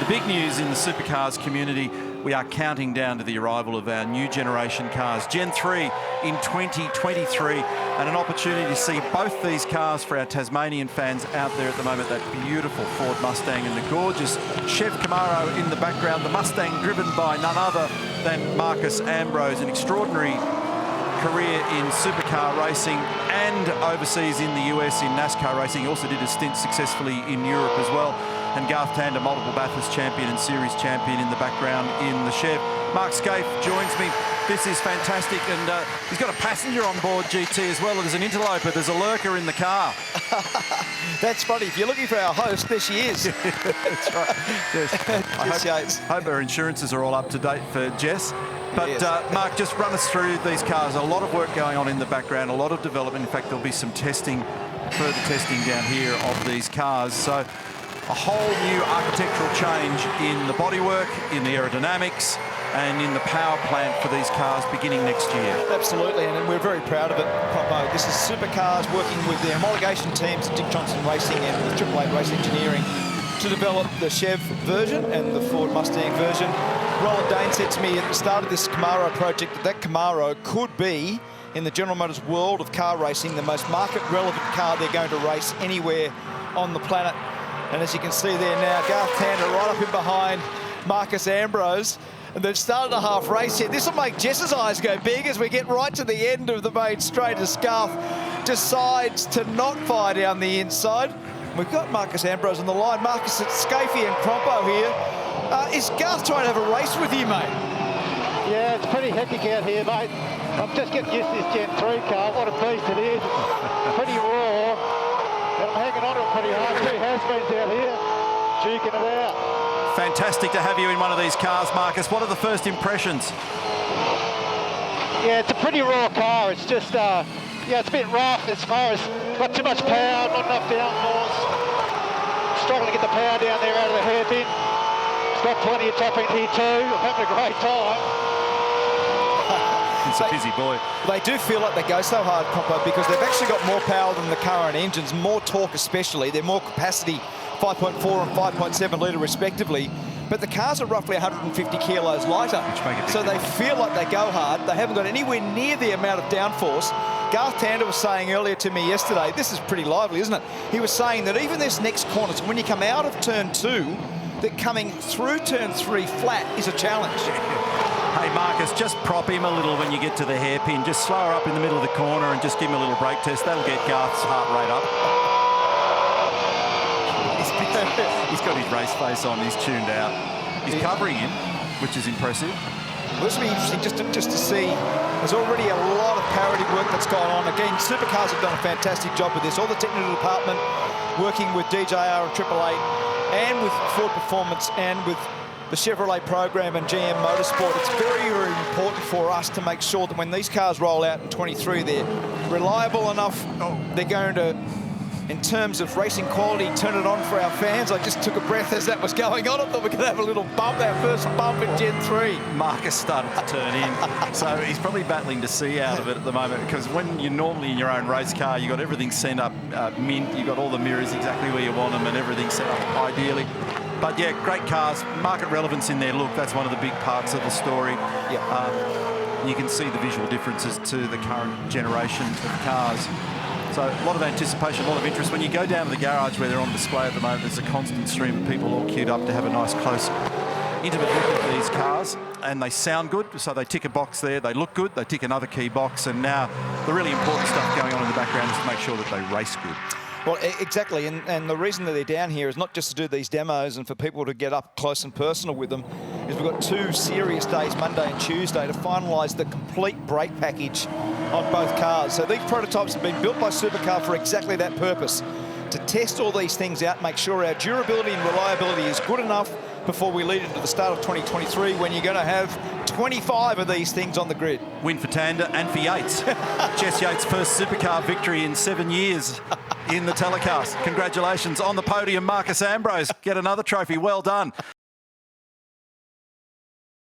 The big news in the supercars community, we are counting down to the arrival of our new generation cars, Gen 3 in 2023, and an opportunity to see both these cars for our Tasmanian fans out there at the moment. That beautiful Ford Mustang and the gorgeous Chev Camaro in the background. The Mustang driven by none other than Marcos Ambrose, an extraordinary career in supercar racing and overseas in the US in NASCAR racing. He also did a stint successfully in Europe as well. And Garth Tander, multiple Bathurst champion and series champion in the background in the Chev. Mark Scaife joins me. This is fantastic, and he's got a passenger on board, GT, as well. There's an interloper, there's a lurker in the car. That's funny. If you're looking for our host, there she is. That's right. Jess Yates. I hope her insurances are all up to date for Jess. But yes. Mark, just run us through these cars. A lot of work going on in the background, a lot of development. In fact, there'll be some testing, further testing down here of these cars. So a whole new architectural change in the bodywork, in the aerodynamics, and in the power plant for these cars beginning next year. Absolutely, and we're very proud of it, Popo. This is Supercars working with the homologation teams at Dick Johnson Racing and with Triple Eight Race Engineering to develop the Chev version and the Ford Mustang version. Roland Dane said to me at the start of this Camaro project that Camaro could be, in the General Motors world of car racing, the most market-relevant car they're going to race anywhere on the planet. And as you can see there now, Garth Tander right up in behind Marcos Ambrose. And they've started a half race here. This will make Jess's eyes go big as we get right to the end of the main straight as Garth decides to not fire down the inside. We've got Marcos Ambrose on the line. Marcos, it's Scaife and Crompo here. Is Garth trying to have a race with you, mate? Yeah, it's pretty hectic out here, mate. I'm just getting used to this Gen 3 car. What a beast it is. Pretty raw. And I'm hanging on to it pretty hard. Two has-beens out here, duking it out. Fantastic to have you in one of these cars, Marcus. What are the first impressions? Yeah, it's a pretty raw car. It's just, yeah, it's a bit rough as far as got too much power, not enough downforce. Struggling to get the power down there out of the hairpin. It's got plenty of top in here too. I'm having a great time. It's a busy boy. They do feel like they go so hard, Popo, because they've actually got more power than the current engines, more torque especially. They're more capacity, 5.4 and 5.7 litre respectively. But the cars are roughly 150 kilos lighter. So they feel like they go hard. They haven't got anywhere near the amount of downforce. Garth Tander was saying earlier to me yesterday, this is pretty lively, isn't it? He was saying that even this next corner, so when you come out of turn 2, that coming through turn 3 flat is a challenge. Hey, Marcus, just prop him a little when you get to the hairpin. Just slow her up in the middle of the corner and just give him a little brake test. That'll get Garth's heart rate up. He's got his race face on. He's tuned out. He's covering him, which is impressive. Well, this will be interesting just to see. There's already a lot of parity work that's gone on. Again, Supercars have done a fantastic job with this. All the technical department working with DJR and Triple Eight and with Ford Performance and with the Chevrolet program and GM Motorsport. It's very, very important for us to make sure that when these cars roll out in 23, they're reliable enough. They're going to, in terms of racing quality, turn it on for our fans. I just took a breath as that was going on. I thought we were going to have a little bump, our first bump in Gen 3. Marcus started to turn in, so he's probably battling to see out of it at the moment, because when you're normally in your own race car, you've got everything set up mint, you've got all the mirrors exactly where you want them and everything set up ideally. But yeah, great cars, market relevance in their look. That's one of the big parts of the story. Yeah. You can see the visual differences to the current generation of cars. So a lot of anticipation, a lot of interest. When you go down to the garage where they're on display at the moment, there's a constant stream of people all queued up to have a nice, close, intimate look at these cars. And they sound good, so they tick a box there. They look good, they tick another key box. And now the really important stuff going on in the background is to make sure that they race good. Well, exactly, and the reason that they're down here is not just to do these demos and for people to get up close and personal with them, is we've got 2 serious days, Monday and Tuesday, to finalise the complete brake package on both cars. So these prototypes have been built by Supercar for exactly that purpose, to test all these things out, make sure our durability and reliability is good enough before we lead into the start of 2023, when you're going to have 25 of these things on the grid. Win for Tander and for Yates. Jess Yates' first supercar victory in 7 years in the telecast. Congratulations on the podium, Marcos Ambrose. Get another trophy. Well done.